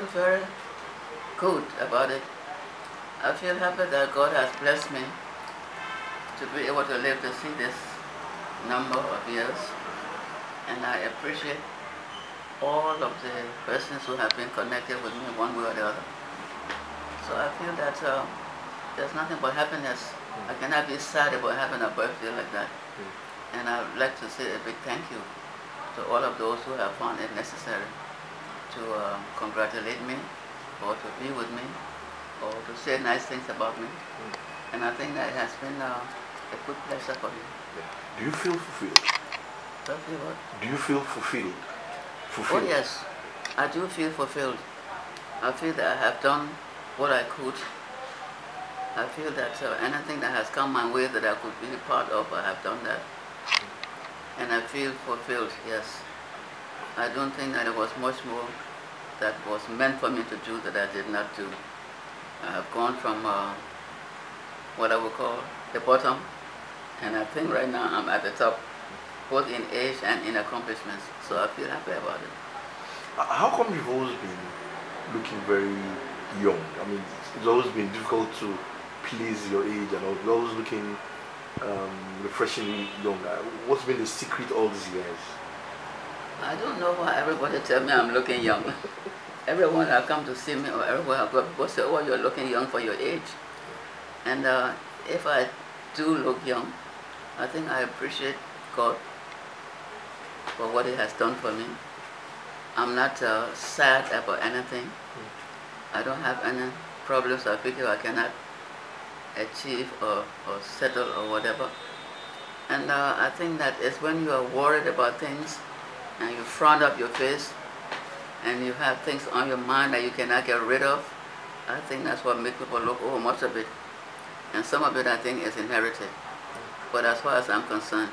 feel very good about it. I feel happy that God has blessed me to be able to live to see this number of years, and I appreciate all of the persons who have been connected with me one way or the other. So I feel that there's nothing but happiness. I cannot be sad about having a birthday like that. And I would like to say a big thank you to all of those who have found it necessary to congratulate me, or to be with me, or to say nice things about me. And I think that it has been a good pleasure for me. Do you feel fulfilled? What? Do you feel fulfilled? Oh yes, I do feel fulfilled. I feel that I have done what I could. I feel that anything that has come my way that I could be part of, I have done that. And I feel fulfilled, yes. I don't think that there was much more that was meant for me to do that I did not do. I have gone from what I would call the bottom, and I think right now I'm at the top, both in age and in accomplishments. So I feel happy about it. How come you've always been looking very young? I mean, it's always been difficult to please your age, and you're always looking refreshingly young. What's been the secret all these years? I don't know why everybody tells me I'm looking young. Everyone that come to see me, or everywhere I go, people say, oh, you're looking young for your age. And if I do look young, I think I appreciate God for what He has done for me. I'm not sad about anything. I don't have any problems I figure I cannot achieve or settle or whatever. And I think that it's when you are worried about things and you frown up your face and you have things on your mind that you cannot get rid of, I think that's what makes people look over much of it. And some of it I think is inherited. But as far as I'm concerned,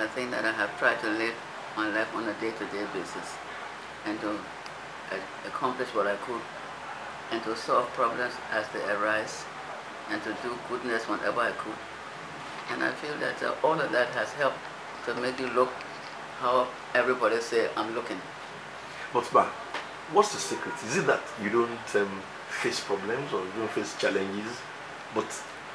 I think that I have tried to live my life on a day-to-day basis and to accomplish what I could and to solve problems as they arise and to do goodness whenever I could. And I feel that all of that has helped to make you look how everybody say I'm looking. But what's the secret? Is it that you don't face problems or you don't face challenges? But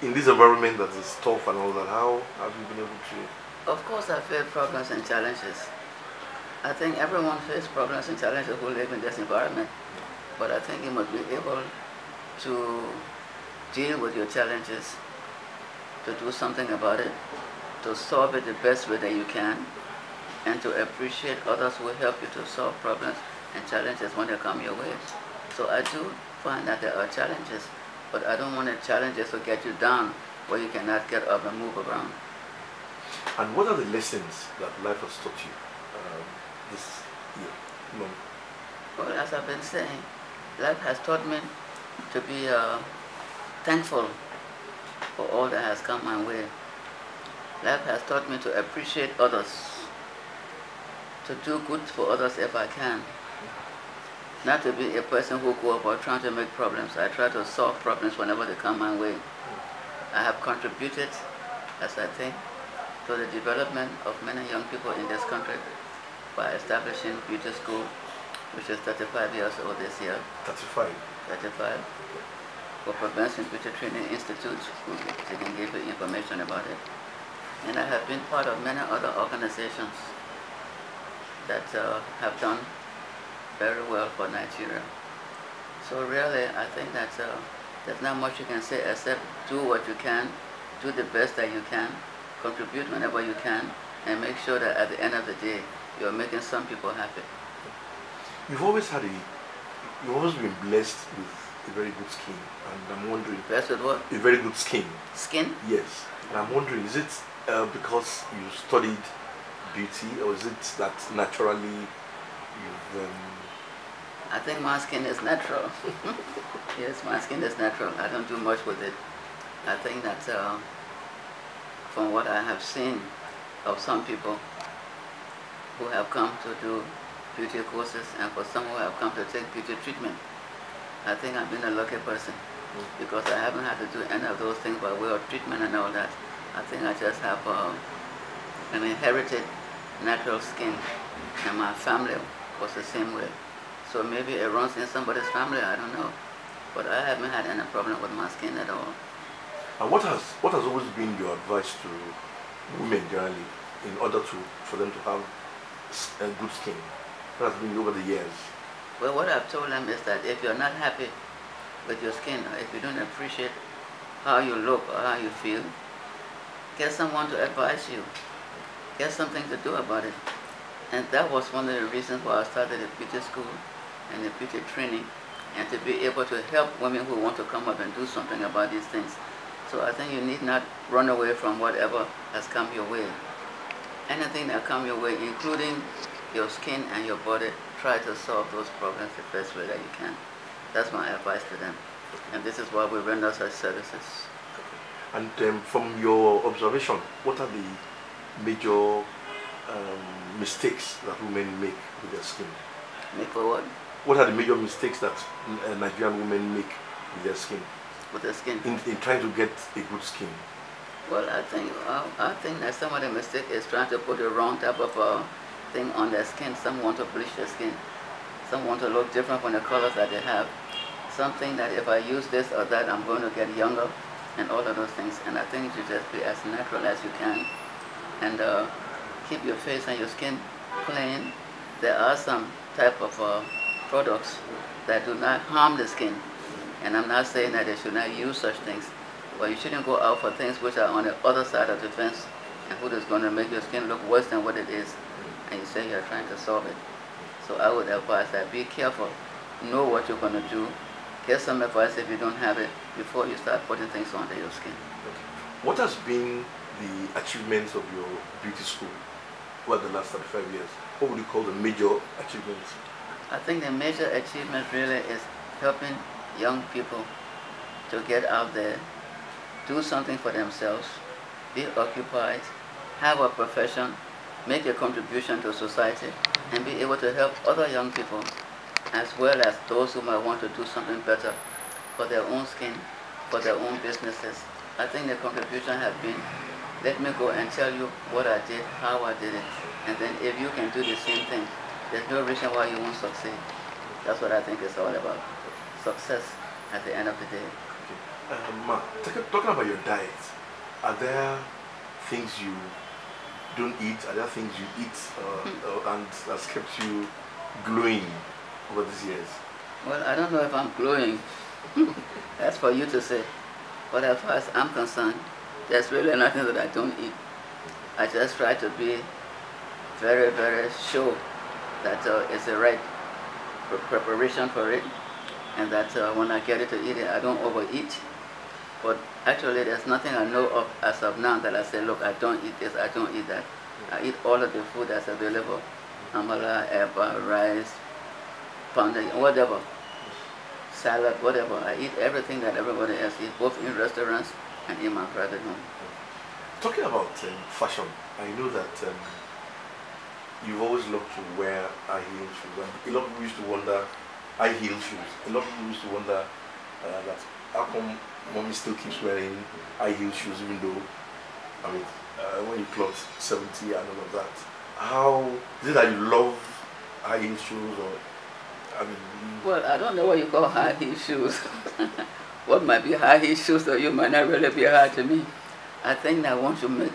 in this environment that is tough and all that, how have you been able to? Of course I face problems and challenges. I think everyone faces problems and challenges who live in this environment. But I think you must be able to deal with your challenges, to do something about it, to solve it the best way that you can, and to appreciate others who help you to solve problems and challenges when they come your way. So I do find that there are challenges, but I don't want the challenges to get you down where you cannot get up and move around. And what are the lessons that life has taught you this year? Well, as I've been saying, life has taught me to be thankful for all that has come my way. Life has taught me to appreciate others, to do good for others if I can. Not to be a person who go about trying to make problems. I try to solve problems whenever they come my way. I have contributed, as I think, to the development of many young people in this country by establishing beauty school, which is 35 years old this year. 35? 35. OPRAL Benson Beauty Training Institute, they can give you information about it. And I have been part of many other organizations that have done very well for Nigeria. So really, I think that there's not much you can say except do what you can, do the best that you can, contribute whenever you can, and make sure that at the end of the day, you're making some people happy. You've always been blessed with a very good skin, and I'm wondering... Blessed with what? A very good skin. Skin? Yes. And I'm wondering, is it because you studied beauty, or is it that naturally you've... I think my skin is natural. Yes, my skin is natural. I don't do much with it. I think that from what I have seen of some people who have come to do beauty courses, and for some who have come to take beauty treatment, I think I've been a lucky person because I haven't had to do any of those things by way of treatment and all that. I think I just have an inherited natural skin, and my family was the same way. So maybe it runs in somebody's family, I don't know. But I haven't had any problem with my skin at all. And what has always been your advice to women generally in order for them to have a good skin? What has been over the years? Well, what I've told them is that if you're not happy with your skin, or if you don't appreciate how you look or how you feel, get someone to advise you. Get something to do about it. And that was one of the reasons why I started a beauty school and a beauty training, and to be able to help women who want to come up and do something about these things. So I think you need not run away from whatever has come your way. Anything that comes your way, including your skin and your body, try to solve those problems the best way that you can. That's my advice to them. And this is why we render such services. And from your observation, what are the major mistakes that women make with their skin? Make for what? What are the major mistakes that Nigerian women make with their skin? With their skin? In trying to get a good skin. Well, I think that some of the mistake is trying to put the wrong type of thing on their skin. Some want to bleach their skin. Some want to look different from the colors that they have. Some think that if I use this or that, I'm going to get younger, and all of those things. And I think you should just be as natural as you can, and keep your face and your skin clean. There are some type of products that do not harm the skin, and I'm not saying that they should not use such things, but you shouldn't go out for things which are on the other side of the fence and who is going to make your skin look worse than what it is, and you say you're trying to solve it. So I would advise that be careful, know what you're going to do, get some advice if you don't have it before you start putting things onto your skin. Okay. What has been the achievements of your beauty school over the last 35 years? What would you call the major achievements? I think the major achievement really is helping young people to get out there, do something for themselves, be occupied, have a profession, make a contribution to society, and be able to help other young people, as well as those who might want to do something better for their own skin, for their own businesses. I think the contribution has been, let me go and tell you what I did, how I did it, and then if you can do the same thing, there's no reason why you won't succeed. That's what I think it's all about. Success at the end of the day. Okay. Ma, talking about your diet, are there things you don't eat? Are there things you eat and that's kept you glowing over these years? Well, I don't know if I'm glowing. That's for you to say. But as far as I'm concerned, there's really nothing that I don't eat. I just try to be very, very sure that it's the right preparation for it, and that when I get it to eat it, I don't overeat. But actually, there's nothing I know of as of now that I say, look, I don't eat this, I don't eat that. I eat all of the food that's available. Amala, eba, rice, pounded, whatever. Salad, whatever. I eat everything that everybody else eats, both in restaurants and in my private home. Talking about fashion, I know that you've always loved to wear high heel shoes. And a lot of people used to wonder, high heel shoes. A lot of people used to wonder that how come mommy still keeps wearing high heel shoes, even though, I mean, when you clock 70 and all of that. How is it that you love high heel shoes, or I mean? Well, I don't know what you call high heel shoes. What might be high heel shoes to you might not really be high to me. I think that once you make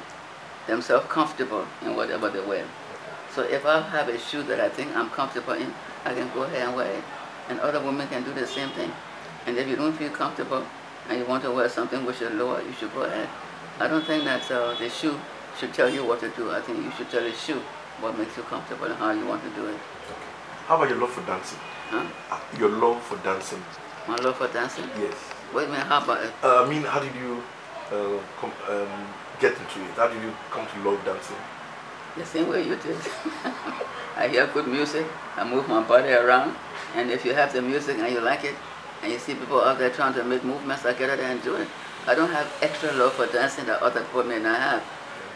themselves comfortable in whatever they wear. So if I have a shoe that I think I'm comfortable in, I can go ahead and wear it. And other women can do the same thing. And if you don't feel comfortable and you want to wear something which is lower, you should go ahead. I don't think that the shoe should tell you what to do. I think you should tell the shoe what makes you comfortable and how you want to do it. Okay. How about your love for dancing? Huh? Your love for dancing? My love for dancing? Yes. Wait a minute, how about it? I mean, how did you get into it? How did you come to love dancing? The same way you did. I hear good music, I move my body around, and if you have the music and you like it, and you see people out there trying to make movements, I get out there and do it. I don't have extra love for dancing that other people may not have.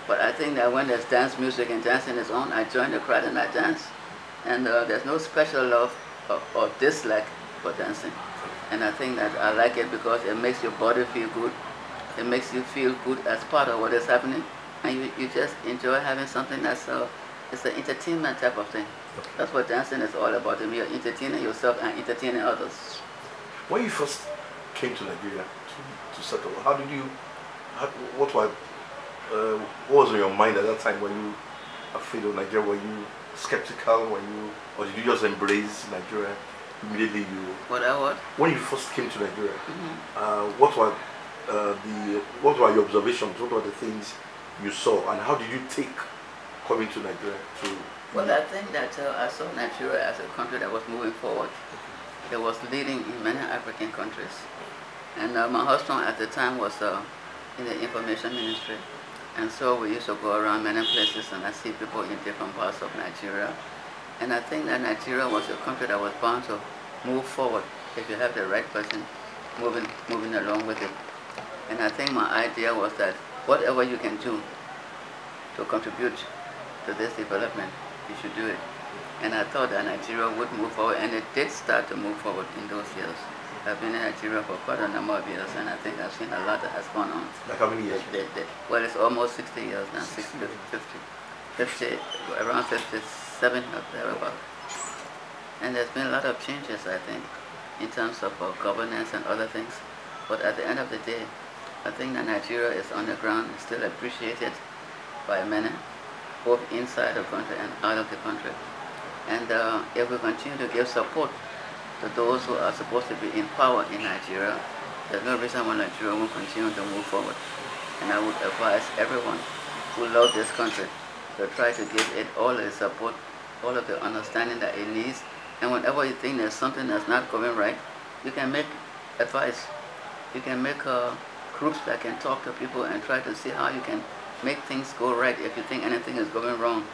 But I think that when there's dance music and dancing is on, I join the crowd and I dance. And there's no special love or dislike for dancing. And I think that I like it because it makes your body feel good. It makes you feel good as part of what is happening. And you just enjoy having something that's It's an entertainment type of thing. Okay. That's what dancing is all about. You're entertaining yourself and entertaining others. When you first came to Nigeria to settle, how did you, what was on your mind at that time? Were you afraid of Nigeria? Were you skeptical? Or did you just embrace Nigeria immediately? What? When you first came to Nigeria, what were your observations? What were the things you saw, and how did you take coming to Nigeria? Well, I think that I saw Nigeria as a country that was moving forward. It was leading in many African countries. And my husband at the time was in the information ministry. And so we used to go around many places and I see people in different parts of Nigeria. And I think that Nigeria was a country that was bound to move forward if you have the right person moving along with it. And I think my idea was that whatever you can do to contribute to this development, you should do it. And I thought that Nigeria would move forward, and it did start to move forward in those years. I've been in Nigeria for quite a number of years, and I think I've seen a lot that has gone on. Like how many years? Well, it's almost 60 years now, 50, around 57 or thereabout. And there's been a lot of changes, I think, in terms of governance and other things. But at the end of the day, I think that Nigeria is on the ground, still appreciated by many, both inside the country and out of the country. And if we continue to give support to those who are supposed to be in power in Nigeria, there's no reason why Nigeria won't continue to move forward. And I would advise everyone who loves this country to try to give it all the support, all of the understanding that it needs. And whenever you think there's something that's not going right, you can make advice. You can make groups that can talk to people and try to see how you can make things go right. If you think anything is going wrong,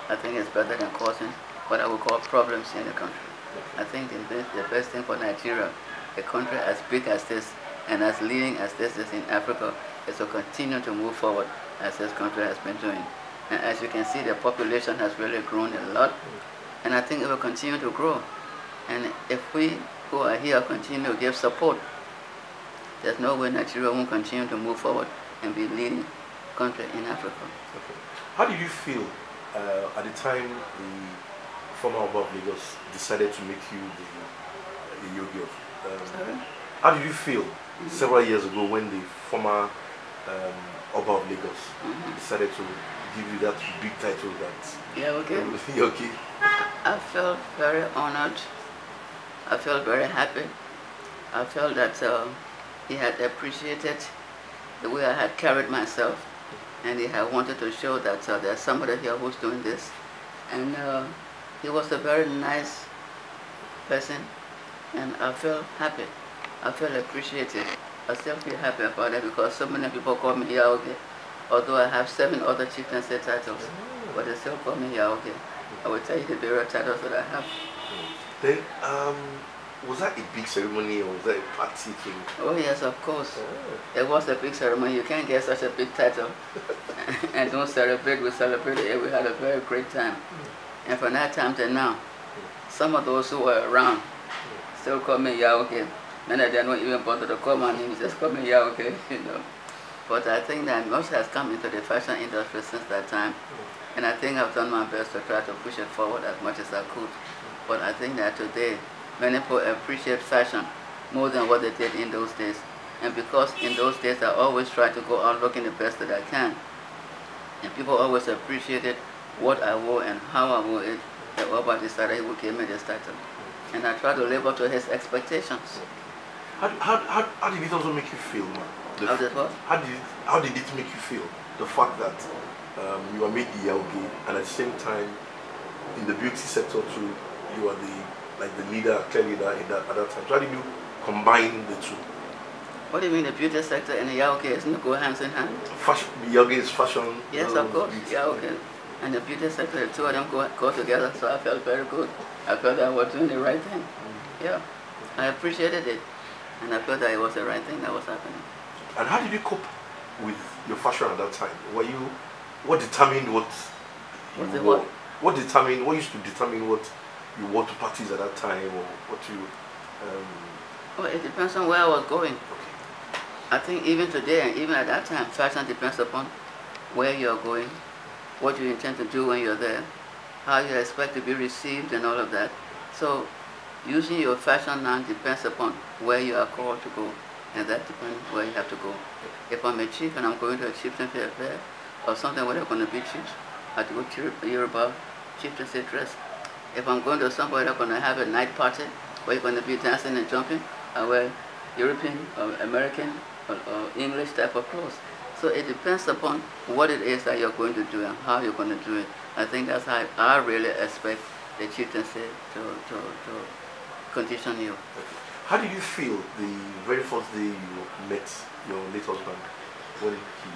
I think it's better than causing what I would call problems in the country. I think the best thing for Nigeria, a country as big as this and as leading as this is in Africa, is to continue to move forward as this country has been doing. And as you can see, the population has really grown a lot, and I think it will continue to grow. And if we who are here continue to give support, there's no way Nigeria won't continue to move forward and be leading country in Africa. Okay. How did you feel at the time the former Oba of Lagos decided to make you the Yogi of? How did you feel several years ago when the former Oba of Lagos decided to give you that big title that Yogi? I felt very honored. I felt very happy. I felt that he had appreciated the way I had carried myself, and he had wanted to show that there's somebody here who's doing this. And he was a very nice person, and I felt happy. I felt appreciated. I still feel happy about it because so many people call me Yaoge, although I have 7 other chieftaincy titles, but they still call me Yaoge. I will tell you the various titles that I have. Then, was that a big ceremony or was that a party thing? Oh yes, of course. It was a big ceremony. You can't get such a big title and don't celebrate. We celebrated it. We had a very great time. And from that time to now, some of those who were around still call me Yaoge. Many of them don't even bother to call my name, just call me Yaoge, you know. But I think that much has come into the fashion industry since that time. And I think I've done my best to try to push it forward as much as I could. But I think that today, many people appreciate fashion more than what they did in those days. And because in those days I always tried to go out looking the best that I can, and people always appreciated what I wore and how I wore it, the Oba decided he would give me this title. And I tried to live up to his expectations. How did it also make you feel, man? How did it make you feel? The fact that you were made the Yaoge, and at the same time, in the beauty sector too, you are the leader, clear leader at that time. So how did you combine the two? What do you mean the beauty sector and the Yaoge isn't go hands in hand? Fashion, the Yaoge is fashion. Yes, of course, Yaoge. And the beauty sector, the two of them go together, so I felt very good. I felt that I was doing the right thing. Yeah, I appreciated it, and I felt that it was the right thing that was happening. And how did you cope with your fashion at that time? What determined what you wore? What used to determine what you wore to parties at that time, or what you? Well, it depends on where I was going. Okay. I think even today, and even at that time, fashion depends upon where you're going, what you intend to do when you're there, how you expect to be received and all of that. So using your fashion now depends upon where you are called to go, and that depends where you have to go. If I'm a chief and I'm going to a chieftaincy affair or something where they're going to be chiefs, I have to go to Yoruba chieftaincy dress. If I'm going to somewhere that's going to have a night party where you're going to be dancing and jumping, I wear European or American or English type of clothes. So it depends upon what it is that you're going to do and how you're going to do it. I think that's how I really expect the chieftaincy to condition you. How did you feel the very first day you met your late husband when he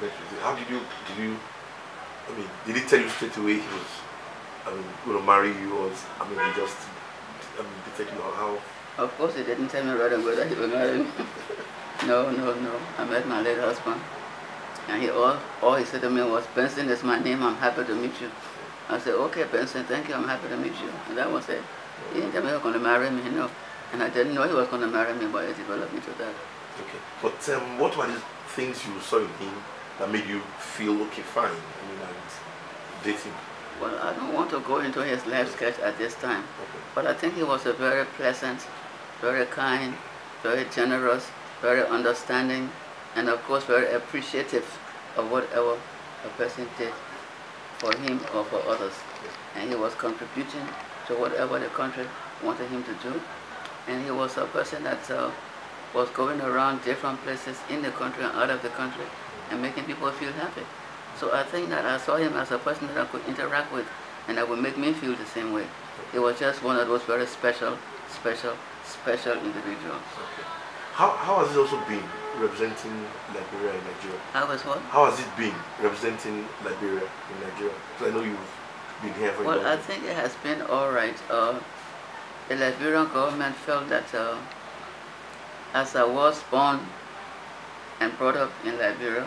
met you? How did you, I mean, did he tell you straight away he was, going to marry you, or, he just, did you how? Of course he didn't tell me right away that he would marry me. No. I met my late husband, and all he said to me was, "Benson is my name, I'm happy to meet you." I said, "Okay, Benson, thank you, I'm happy to meet you." And that was it. He didn't tell me he was going to marry me, no. And I didn't know he was going to marry me, but it developed into that. Okay. But what were the things you saw in him that made you feel, okay, fine, and dating? Well, I don't want to go into his life sketch at this time. Okay. But I think he was a very pleasant, very kind, very generous, very understanding, and of course very appreciative of whatever a person did for him or for others. And he was contributing to whatever the country wanted him to do. And he was a person that was going around different places in the country and out of the country and making people feel happy. So I think that I saw him as a person that I could interact with and that would make me feel the same way. He was just one of those very special individuals. Okay. How has it also been representing Liberia in Nigeria? How was what? How has it been representing Liberia in Nigeria? Because I know you've been here for a Well, long I time. think it has been all right. The Liberian government felt that as I was born and brought up in Liberia,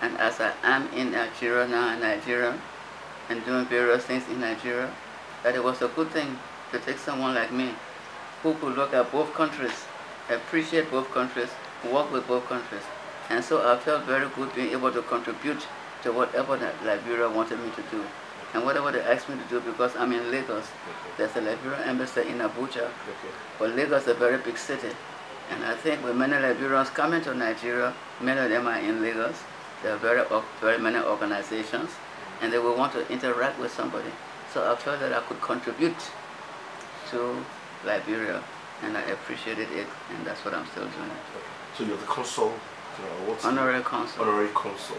and as I am in Nigeria now, and doing various things in Nigeria, that it was a good thing to take someone like me who could look at both countries, appreciate both countries, work with both countries. And so I felt very good being able to contribute to whatever that Liberia wanted me to do. And whatever they asked me to do, because I'm in Lagos. There's a Liberian embassy in Abuja. But Lagos is a very big city. And I think with many Liberians coming to Nigeria, many of them are in Lagos. There are very many organizations, and they will want to interact with somebody. So I felt that I could contribute to Liberia, and I appreciated it, and that's what I'm still doing. So you're the consul? Honorary consul. Honorary consul.